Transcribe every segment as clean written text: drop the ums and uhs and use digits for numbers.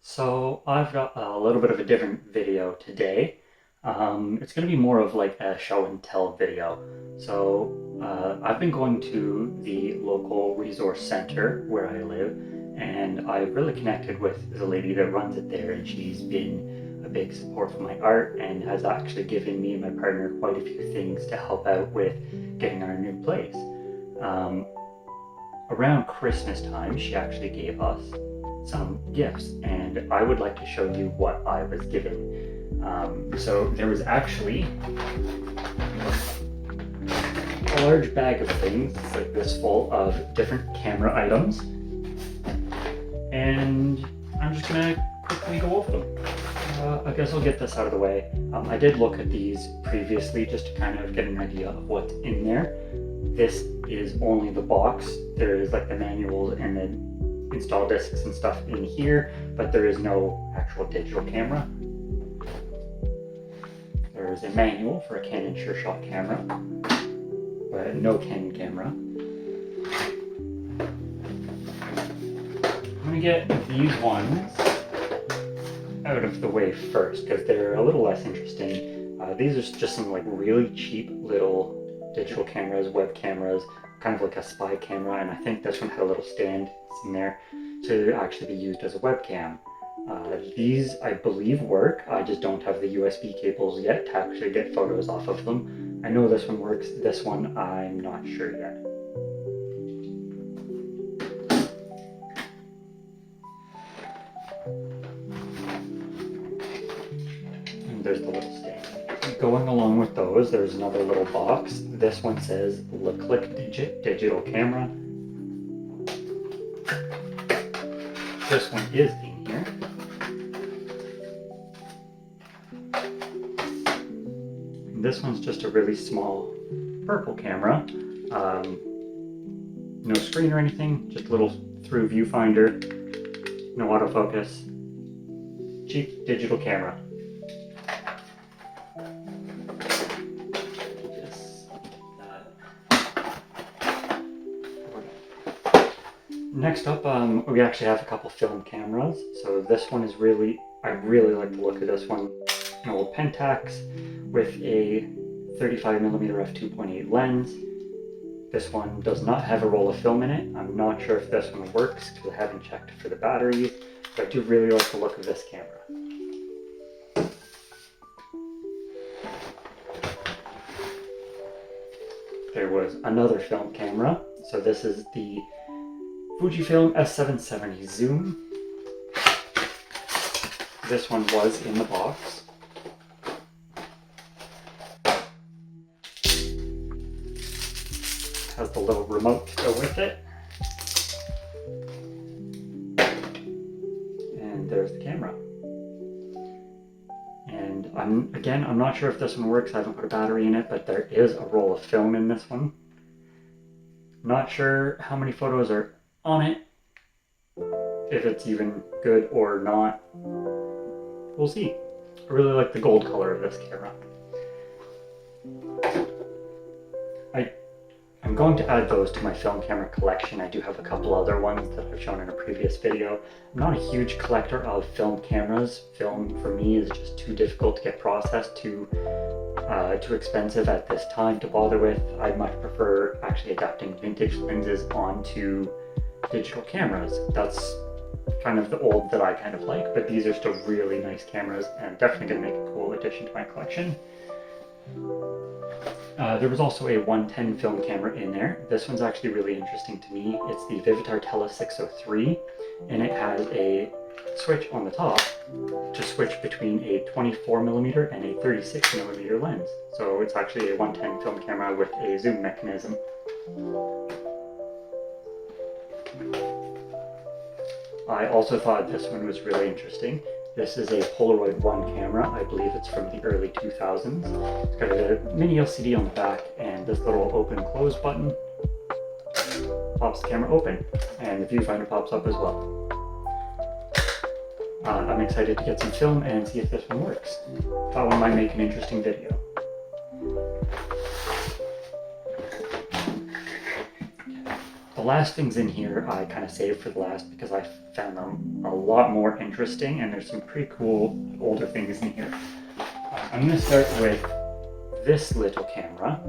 So I've got a little bit of a different video today. It's going to be more of like a show and tell video. I've been going to the local resource center where I live, and I've really connected with the lady that runs it there, and she's been a big support for my art and has actually given me and my partner quite a few things to help out with getting our new place. Around Christmas time, she actually gave us some gifts, and I would like to show you what I was given. So there was actually a large bag of things, like this, full of different camera items, and I'm just gonna quickly go over them. I guess I'll get this out of the way. I did look at these previously just to kind of get an idea of what's in there. This is only the box. There is like the manuals and the install discs and stuff in here, but there is no actual digital camera. There is a manual for a Canon SureShot camera, but no Canon camera. I'm gonna get these ones out of the way first because they're a little less interesting. These are just some like really cheap little digital cameras, web cameras, kind of like a spy camera, and I think this one had a little stand in there to actually be used as a webcam. These, I believe, work. I just don't have the USB cables yet to actually get photos off of them. I know this one works. This one, I'm not sure yet. And there's the little stand. Going along with those, there's another little box. This one says Click Digit Digital Camera. This one is in here. And this one's just a really small purple camera. No screen or anything, just a little through viewfinder, no autofocus. Cheap digital camera. Next up, we actually have a couple film cameras. So this one is I really like the look of this one. An old Pentax with a 35mm f2.8 lens. This one does not have a roll of film in it. I'm not sure if this one works because I haven't checked for the batteries, but I do really like the look of this camera. There was another film camera. So this is the Fujifilm S770 Zoom. This one was in the box. Has the little remote to go with it. And there's the camera. And I'm not sure if this one works. I haven't put a battery in it, but there is a roll of film in this one. Not sure how many photos are on it, if it's even good or not. We'll see. I really like the gold color of this camera. I'm going to add those to my film camera collection. I do have a couple other ones that I've shown in a previous video. I'm not a huge collector of film cameras. Film for me is just too difficult to get processed, too expensive at this time to bother with. I much prefer actually adapting vintage lenses onto digital cameras. That's kind of the old that I kind of like, but these are still really nice cameras and definitely going to make a cool addition to my collection. There was also a 110 film camera in there. This one's actually really interesting to me. It's the Vivitar Tele 603, and it has a switch on the top to switch between a 24mm and a 36mm lens. So it's actually a 110 film camera with a zoom mechanism. I also thought this one was really interesting. This is a Polaroid One camera. I believe it's from the early 2000s. It's got a mini LCD on the back and this little open close button pops the camera open, and the viewfinder pops up as well. I'm excited to get some film and see if this one works. Thought one might make an interesting video. The last things in here I kind of saved for the last because I found them a lot more interesting, and there's some pretty cool older things in here. I'm going to start with this little camera.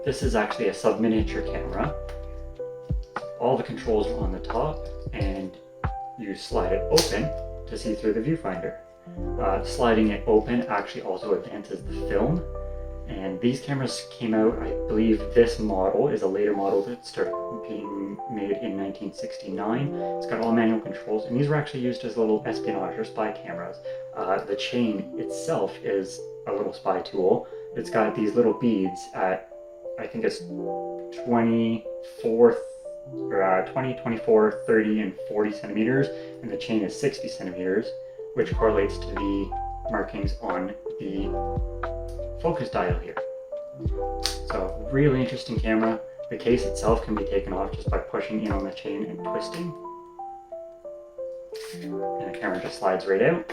This is actually a sub-miniature camera. All the controls are on the top, and you slide it open to see through the viewfinder. Sliding it open actually also advances the film. And these cameras came out, I believe this model is a later model that started being made in 1969. It's got all manual controls, and these were actually used as little espionage or spy cameras. The chain itself is a little spy tool. It's got these little beads at, I think it's 20, 24, 30, and 40 centimeters, and the chain is 60 centimeters, which correlates to the markings on the focus dial here. So really interesting camera. The case itself can be taken off just by pushing in on the chain and twisting. And the camera just slides right out.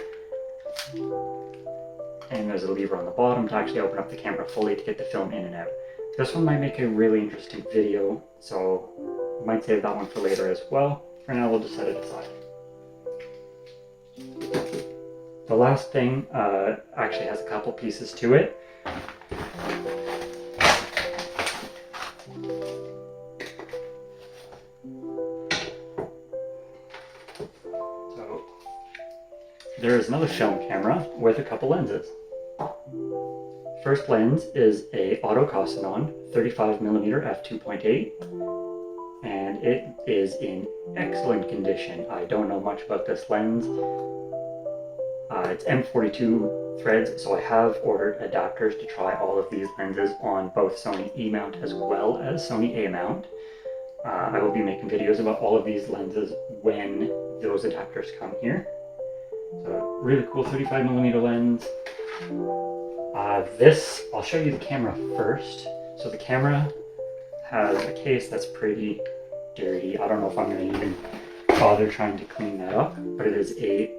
And there's a lever on the bottom to actually open up the camera fully to get the film in and out. This one might make a really interesting video, so I might save that one for later as well. For now, we'll just set it aside. The last thing actually has a couple pieces to it. So there is another film camera with a couple lenses. First lens is a auto Cosinon 35mm f2.8, and it is in excellent condition. I don't know much about this lens. It's M42 threads, so I have ordered adapters to try all of these lenses on both Sony E mount as well as Sony A mount. I will be making videos about all of these lenses when those adapters come here. So really cool 35mm lens. I'll show you the camera first. So the camera has a case that's pretty dirty. I don't know if I'm going to even bother trying to clean that up, but it is a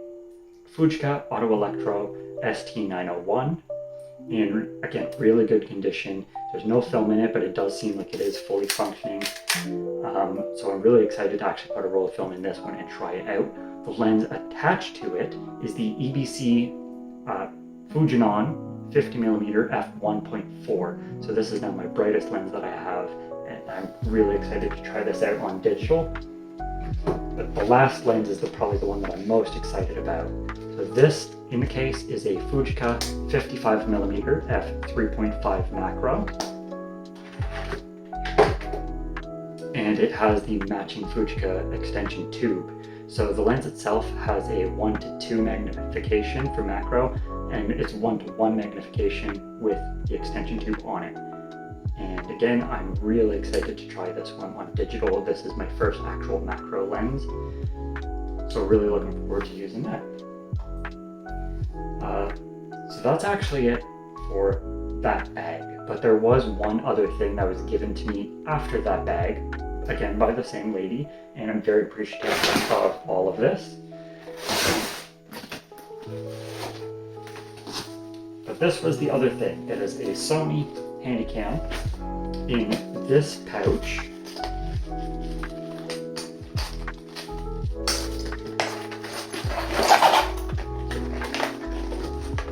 Fujica ST901 in, again, really good condition. There's no film in it, but it does seem like it is fully functioning. So I'm really excited to actually put a roll of film in this one and try it out. The lens attached to it is the EBC Fujinon 50mm f1.4. So this is now my brightest lens that I have, and I'm really excited to try this out on digital. But the last lens is probably the one that I'm most excited about. So this, in the case, is a Fujica 55mm f3.5 macro. And it has the matching Fujica extension tube. So the lens itself has a 1:2 magnification for macro, and it's 1:1 magnification with the extension tube on it. And again, I'm really excited to try this one on digital. This is my first actual macro lens, so really looking forward to using that. So that's actually it for that bag, but there was one other thing that was given to me after that bag, again by the same lady, and I'm very appreciative of all of this. But this was the other thing. It is a Sony Handycam in this pouch.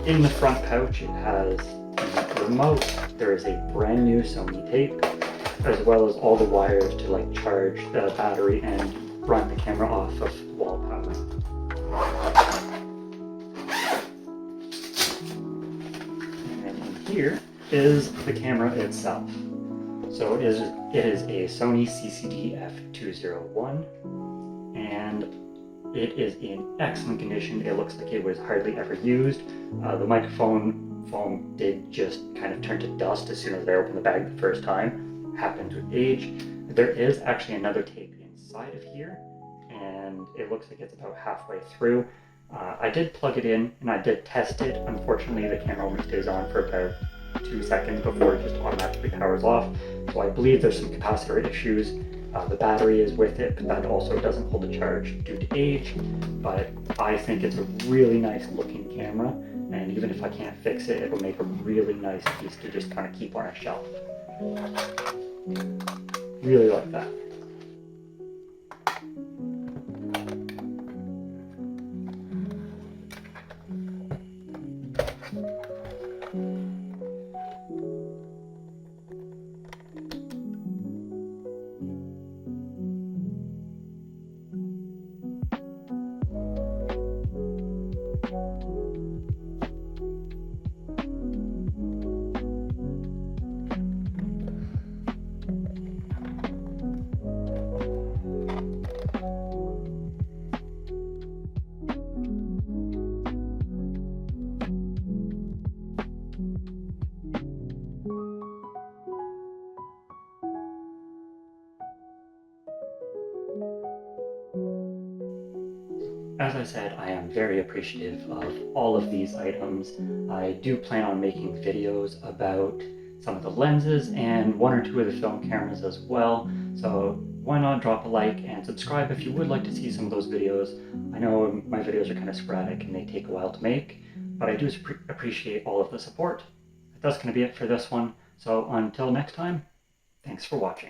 In the front pouch, it has the remote. There is a brand new Sony tape, as well as all the wires to charge the battery and run the camera off of wall power. And then in here is the camera itself. So it is a Sony CCD-F201, and it is in excellent condition. It looks like it was hardly ever used. The microphone foam did just kind of turn to dust as soon as I opened the bag the first time. Happens with age. There is actually another tape inside of here, and it looks like it's about halfway through. I did plug it in and I did test it. Unfortunately, the camera only stays on for about 2 seconds before it just automatically powers off. So I believe there's some capacitor issues. The battery is with it, but that also doesn't hold a charge due to age. But I think it's a really nice looking camera, and even if I can't fix it, it'll make a really nice piece to just kind of keep on a shelf. Really like that. As I said, I am very appreciative of all of these items. I do plan on making videos about some of the lenses and one or two of the film cameras as well. So why not drop a like and subscribe if you would like to see some of those videos. I know my videos are kind of sporadic and they take a while to make, but I do appreciate all of the support. That's going to be it for this one. So until next time, thanks for watching.